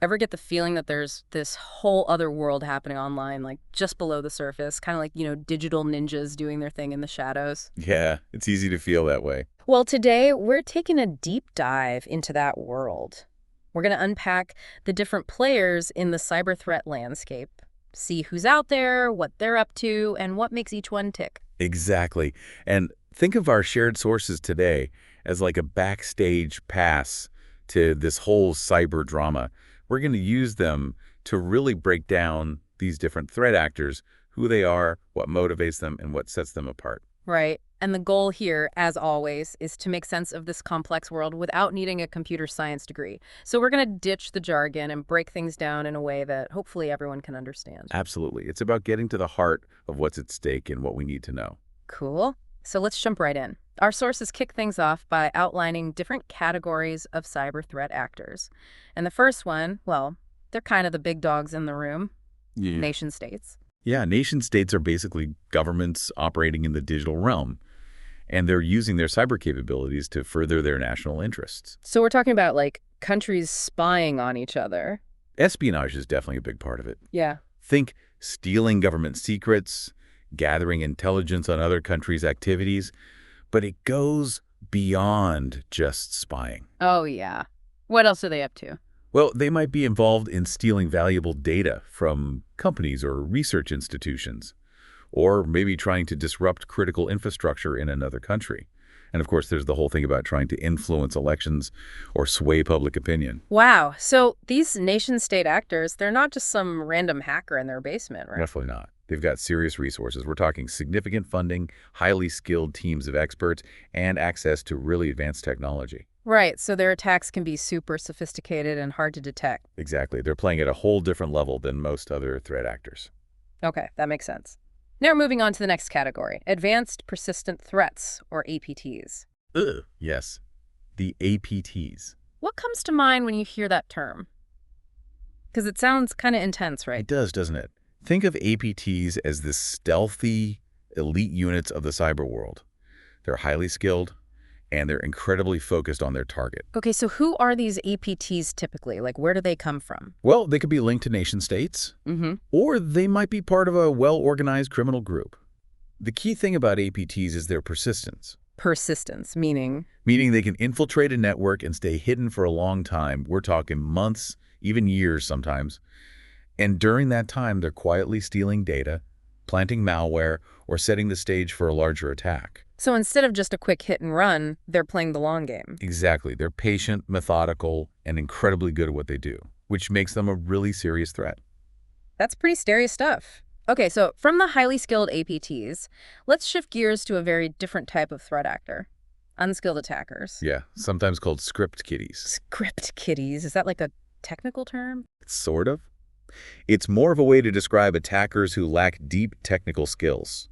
Ever get the feeling that there's this whole other world happening online, like just below the surface, kind of like, digital ninjas doing their thing in the shadows? Yeah, it's easy to feel that way. Well, today we're taking a deep dive into that world. We're going to unpack the different players in the cyber threat landscape, see who's out there, what they're up to, and what makes each one tick. Exactly. And think of our shared sources today as like a backstage pass to this whole cyber drama. We're going to use them to really break down these different threat actors, who they are, what motivates them, and what sets them apart. Right. And the goal here, as always, is to make sense of this complex world without needing a computer science degree. So we're going to ditch the jargon and break things down in a way that hopefully everyone can understand. Absolutely. It's about getting to the heart of what's at stake and what we need to know. Cool. So let's jump right in. Our sources kick things off by outlining different categories of cyber threat actors. And the first one, well, they're kind of the big dogs in the room, Yeah. nation states. Yeah, nation states are basically governments operating in the digital realm, and they're using their cyber capabilities to further their national interests. So we're talking about like countries spying on each other. Espionage is definitely a big part of it. Yeah. Think stealing government secrets, gathering intelligence on other countries' activities, but it goes beyond just spying. Oh, yeah. What else are they up to? Well, they might be involved in stealing valuable data from companies or research institutions, or maybe trying to disrupt critical infrastructure in another country. And of course, there's the whole thing about trying to influence elections or sway public opinion. Wow. So these nation-state actors, they're not just some random hacker in their basement, right? Definitely not. They've got serious resources. We're talking significant funding, highly skilled teams of experts, and access to really advanced technology. Right. So their attacks can be super sophisticated and hard to detect. Exactly. They're playing at a whole different level than most other threat actors. Okay, that makes sense. Now we're moving on to the next category, advanced persistent threats, or APTs. Ugh. Yes, the APTs. What comes to mind when you hear that term? Because it sounds kind of intense, right? It does, doesn't it? Think of APTs as the stealthy elite units of the cyber world. They're highly skilled, and they're incredibly focused on their target. Okay, so who are these APTs typically? Like, where do they come from? Well, they could be linked to nation states, Mm-hmm. or they might be part of a well-organized criminal group. The key thing about APTs is their persistence, Persistence, meaning? meaning they can infiltrate a network and stay hidden for a long time. We're talking months, even years sometimes. And during that time, they're quietly stealing data, planting malware, or setting the stage for a larger attack. So instead of just a quick hit and run, they're playing the long game. Exactly. They're patient, methodical, and incredibly good at what they do, which makes them a really serious threat. That's pretty scary stuff. Okay, so from the highly skilled APTs, let's shift gears to a very different type of threat actor, unskilled attackers. Yeah, sometimes called script kiddies. Script kiddies, is that like a technical term? Sort of. It's more of a way to describe attackers who lack deep technical skills.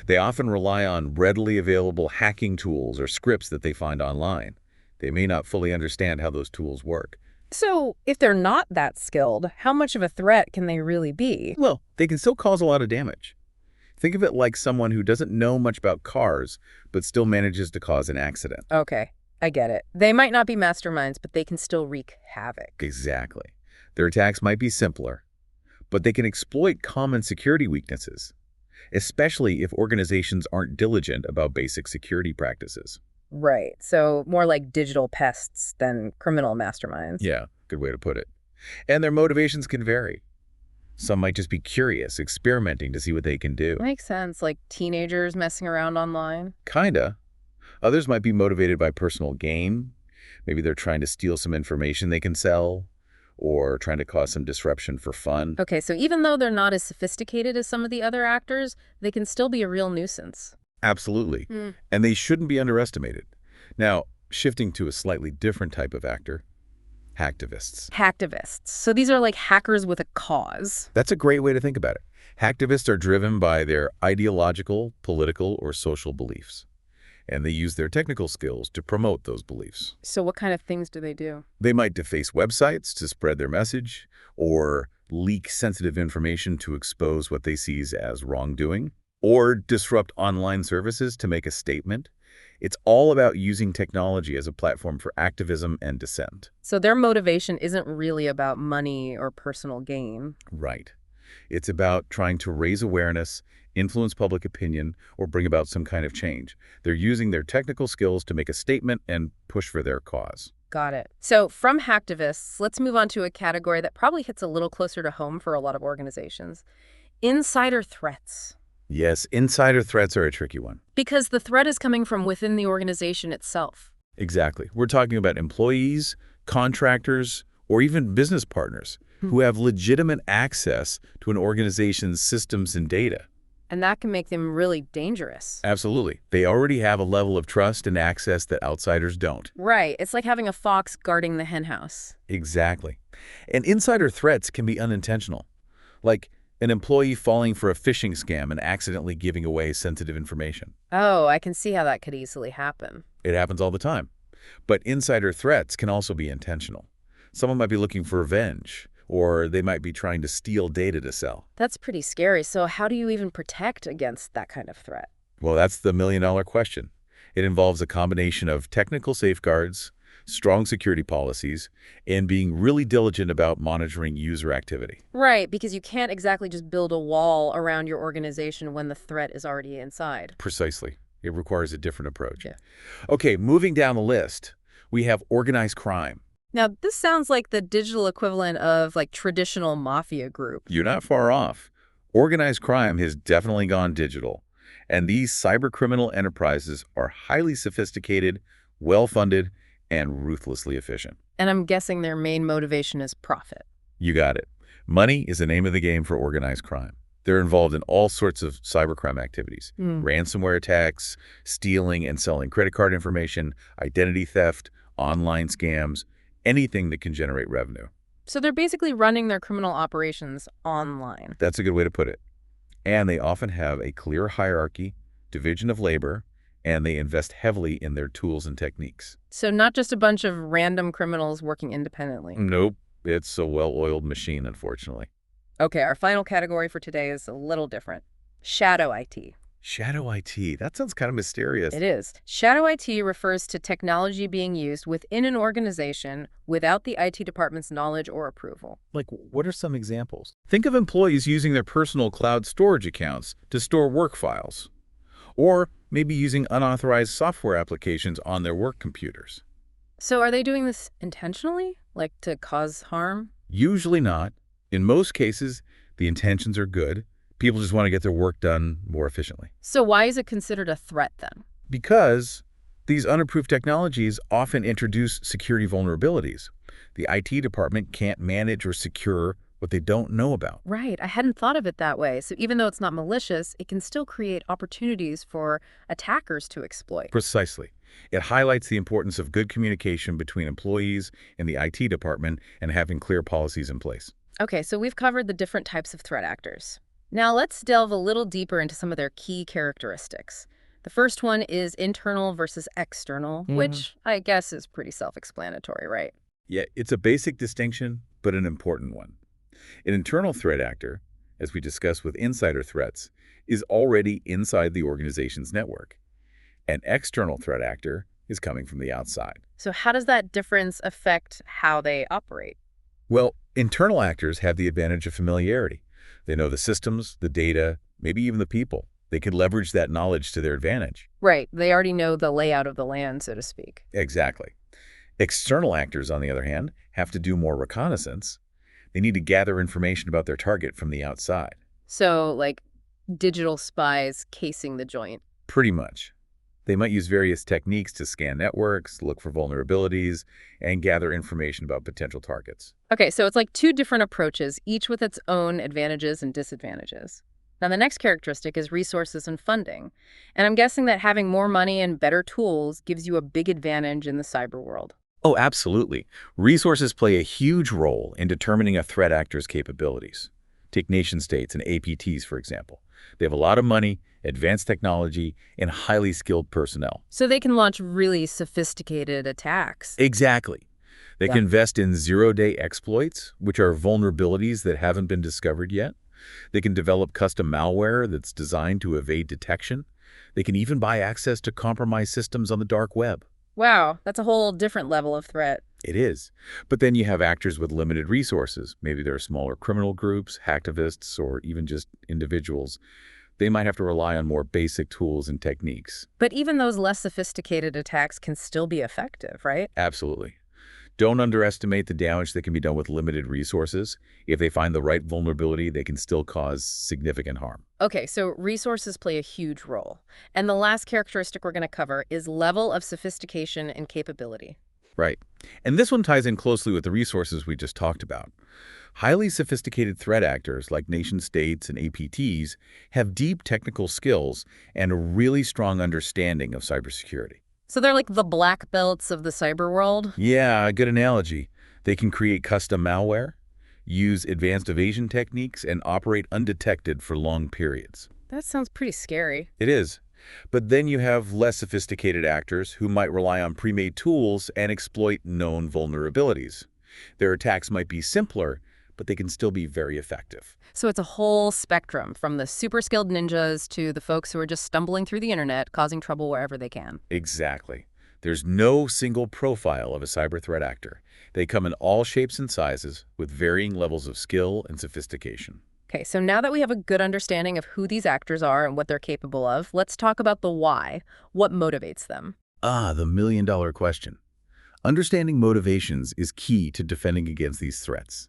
They often rely on readily available hacking tools or scripts that they find online. They may not fully understand how those tools work. So if they're not that skilled, how much of a threat can they really be? Well, they can still cause a lot of damage. Think of it like someone who doesn't know much about cars, but still manages to cause an accident. Okay, I get it. They might not be masterminds, but they can still wreak havoc. Exactly. Their attacks might be simpler, but they can exploit common security weaknesses, especially if organizations aren't diligent about basic security practices. Right, so more like digital pests than criminal masterminds. Yeah, good way to put it. And their motivations can vary. Some might just be curious, experimenting to see what they can do. Makes sense, like teenagers messing around online. Kinda. Others might be motivated by personal gain. Maybe they're trying to steal some information they can sell, or trying to cause some disruption for fun. Okay, so even though they're not as sophisticated as some of the other actors, they can still be a real nuisance. Absolutely. And they shouldn't be underestimated. Now, shifting to a slightly different type of actor, hacktivists. Hacktivists. So these are like hackers with a cause. That's a great way to think about it. Hacktivists are driven by their ideological, political, or social beliefs, and they use their technical skills to promote those beliefs. So what kind of things do they do? They might deface websites to spread their message, or leak sensitive information to expose what they see as wrongdoing, or disrupt online services to make a statement. It's all about using technology as a platform for activism and dissent. So their motivation isn't really about money or personal gain. Right. It's about trying to raise awareness, influence public opinion, or bring about some kind of change. They're using their technical skills to make a statement and push for their cause. Got it. So from hacktivists, let's move on to a category that probably hits a little closer to home for a lot of organizations. Insider threats. Yes, insider threats are a tricky one. Because the threat is coming from within the organization itself. Exactly. We're talking about employees, contractors, or even business partners who have legitimate access to an organization's systems and data. And that can make them really dangerous. Absolutely. They already have a level of trust and access that outsiders don't. Right. It's like having a fox guarding the henhouse. Exactly. And insider threats can be unintentional, like an employee falling for a phishing scam and accidentally giving away sensitive information. Oh, I can see how that could easily happen. It happens all the time. But insider threats can also be intentional. Someone might be looking for revenge, or they might be trying to steal data to sell. That's pretty scary. So how do you even protect against that kind of threat? Well, that's the million-dollar question. It involves a combination of technical safeguards, strong security policies, and being really diligent about monitoring user activity. Right, because you can't exactly just build a wall around your organization when the threat is already inside. Precisely. It requires a different approach. Yeah. Okay, moving down the list, we have organized crime. Now, this sounds like the digital equivalent of like traditional mafia group. You're not far off. Organized crime has definitely gone digital, and these cybercriminal enterprises are highly sophisticated, well-funded, and ruthlessly efficient. And I'm guessing their main motivation is profit. You got it. Money is the name of the game for organized crime. They're involved in all sorts of cybercrime activities. Ransomware attacks, stealing and selling credit card information, identity theft, online scams, anything that can generate revenue. So they're basically running their criminal operations online. That's a good way to put it. And they often have a clear hierarchy, division of labor, and they invest heavily in their tools and techniques. So not just a bunch of random criminals working independently. Nope. It's a well-oiled machine, unfortunately. Okay, our final category for today is a little different. Shadow IT. Shadow IT. That sounds kind of mysterious. It is. Shadow IT refers to technology being used within an organization without the IT department's knowledge or approval. Like, what are some examples? Think of employees using their personal cloud storage accounts to store work files. Or maybe using unauthorized software applications on their work computers. So are they doing this intentionally, like to cause harm? Usually not. In most cases, the intentions are good. People just want to get their work done more efficiently. So why is it considered a threat then? Because these unapproved technologies often introduce security vulnerabilities. The IT department can't manage or secure what they don't know about. Right, I hadn't thought of it that way. So even though it's not malicious, it can still create opportunities for attackers to exploit. Precisely. It highlights the importance of good communication between employees and the IT department and having clear policies in place. Okay, so we've covered the different types of threat actors. Now let's delve a little deeper into some of their key characteristics. The first one is internal versus external, which I guess is pretty self-explanatory, right? Yeah, it's a basic distinction, but an important one. An internal threat actor, as we discussed with insider threats, is already inside the organization's network. An external threat actor is coming from the outside. So how does that difference affect how they operate? Well, internal actors have the advantage of familiarity. They know the systems, the data, maybe even the people. They can leverage that knowledge to their advantage. Right, they already know the layout of the land, so to speak. Exactly. External actors, on the other hand, have to do more reconnaissance. They need to gather information about their target from the outside. So, like, digital spies casing the joint. Pretty much. They might use various techniques to scan networks, look for vulnerabilities, and gather information about potential targets. Okay, so it's like two different approaches, each with its own advantages and disadvantages. Now, the next characteristic is resources and funding. And I'm guessing that having more money and better tools gives you a big advantage in the cyber world. Oh, absolutely. Resources play a huge role in determining a threat actor's capabilities. Take nation-states and APTs, for example. They have a lot of money, advanced technology, and highly skilled personnel. So they can launch really sophisticated attacks. Exactly. They can invest in zero-day exploits, which are vulnerabilities that haven't been discovered yet. They can develop custom malware that's designed to evade detection. They can even buy access to compromised systems on the dark web. Wow, that's a whole different level of threat. It is. But then you have actors with limited resources. Maybe they're smaller criminal groups, hacktivists, or even just individuals. They might have to rely on more basic tools and techniques. But even those less sophisticated attacks can still be effective, right? Absolutely. Don't underestimate the damage that can be done with limited resources. If they find the right vulnerability, they can still cause significant harm. Okay, so resources play a huge role. And the last characteristic we're going to cover is level of sophistication and capability. Right. And this one ties in closely with the resources we just talked about. Highly sophisticated threat actors like nation-states and APTs have deep technical skills and a really strong understanding of cybersecurity. So they're like the black belts of the cyber world? Yeah, a good analogy. They can create custom malware, use advanced evasion techniques, and operate undetected for long periods. That sounds pretty scary. It is. But then you have less sophisticated actors who might rely on pre-made tools and exploit known vulnerabilities. Their attacks might be simpler, but they can still be very effective. So it's a whole spectrum, from the super skilled ninjas to the folks who are just stumbling through the internet, causing trouble wherever they can. Exactly. There's no single profile of a cyber threat actor. They come in all shapes and sizes with varying levels of skill and sophistication. Okay, so now that we have a good understanding of who these actors are and what they're capable of, let's talk about the why. What motivates them? The million-dollar question. Understanding motivations is key to defending against these threats.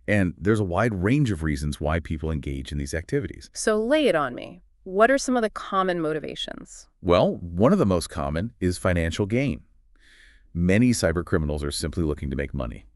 And there's a wide range of reasons why people engage in these activities. So lay it on me. What are some of the common motivations? Well, one of the most common is financial gain. Many cybercriminals are simply looking to make money.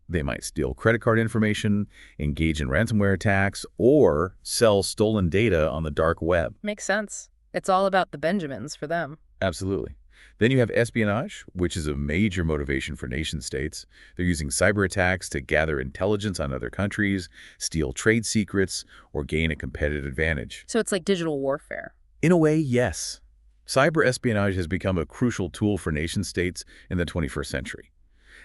They might steal credit card information, engage in ransomware attacks, or sell stolen data on the dark web. Makes sense. It's all about the Benjamins for them. Absolutely. Then you have espionage, which is a major motivation for nation-states. They're using cyber attacks to gather intelligence on other countries, steal trade secrets, or gain a competitive advantage. So it's like digital warfare. In a way, yes. Cyber espionage has become a crucial tool for nation-states in the 21st century.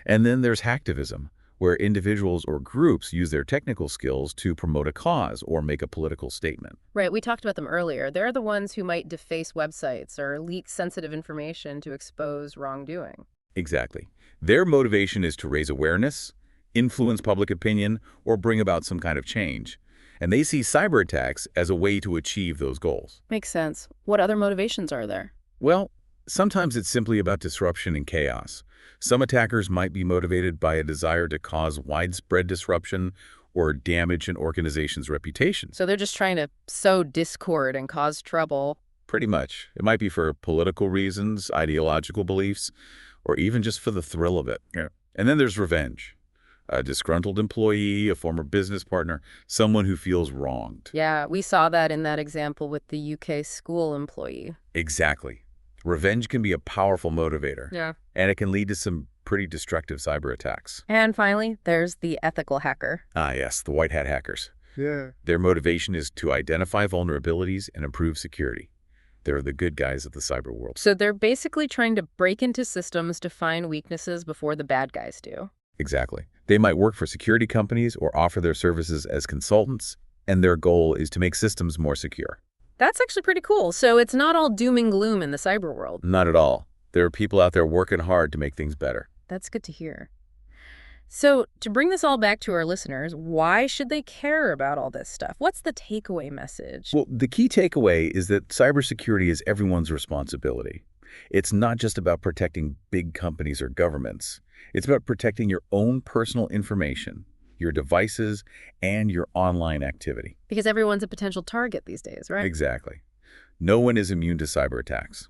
And then there's hacktivism, where individuals or groups use their technical skills to promote a cause or make a political statement. Right, we talked about them earlier. They're the ones who might deface websites or leak sensitive information to expose wrongdoing. Exactly. Their motivation is to raise awareness, influence public opinion, or bring about some kind of change. And they see cyber attacks as a way to achieve those goals. Makes sense. What other motivations are there? Well, sometimes it's simply about disruption and chaos. Some attackers might be motivated by a desire to cause widespread disruption or damage an organization's reputation. So they're just trying to sow discord and cause trouble. Pretty much. It might be for political reasons, ideological beliefs, or even just for the thrill of it. Yeah. And then there's revenge. A disgruntled employee, a former business partner, someone who feels wronged. Yeah, we saw that in that example with the UK school employee. Exactly. Revenge can be a powerful motivator. Yeah. And it can lead to some pretty destructive cyber attacks. And finally, there's the ethical hacker. Ah, yes, the white hat hackers. Yeah. Their motivation is to identify vulnerabilities and improve security. They're the good guys of the cyber world. So they're basically trying to break into systems to find weaknesses before the bad guys do. Exactly. They might work for security companies or offer their services as consultants, and their goal is to make systems more secure. That's actually pretty cool. So it's not all doom and gloom in the cyber world. Not at all. There are people out there working hard to make things better. That's good to hear. So to bring this all back to our listeners, why should they care about all this stuff? What's the takeaway message? Well, the key takeaway is that cybersecurity is everyone's responsibility. It's not just about protecting big companies or governments. It's about protecting your own personal information, your devices, and your online activity. Because everyone's a potential target these days, right? Exactly. No one is immune to cyber attacks.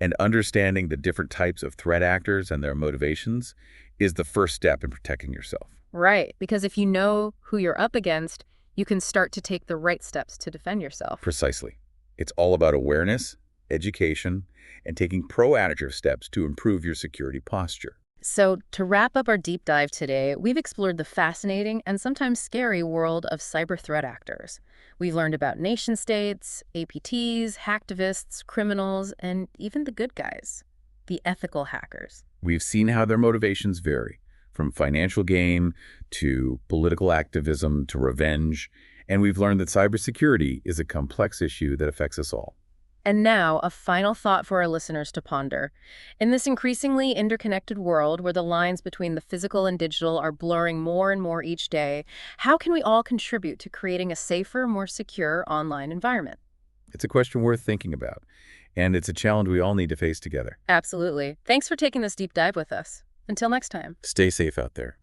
And understanding the different types of threat actors and their motivations is the first step in protecting yourself. Right, because if you know who you're up against, you can start to take the right steps to defend yourself. Precisely. It's all about awareness, education, and taking proactive steps to improve your security posture. So to wrap up our deep dive today, we've explored the fascinating and sometimes scary world of cyber threat actors. We've learned about nation-states, APTs, hacktivists, criminals, and even the good guys, the ethical hackers. We've seen how their motivations vary, from financial gain to political activism to revenge, and we've learned that cybersecurity is a complex issue that affects us all. And now, a final thought for our listeners to ponder. In this increasingly interconnected world where the lines between the physical and digital are blurring more and more each day, how can we all contribute to creating a safer, more secure online environment? It's a question worth thinking about, and it's a challenge we all need to face together. Absolutely. Thanks for taking this deep dive with us. Until next time. Stay safe out there.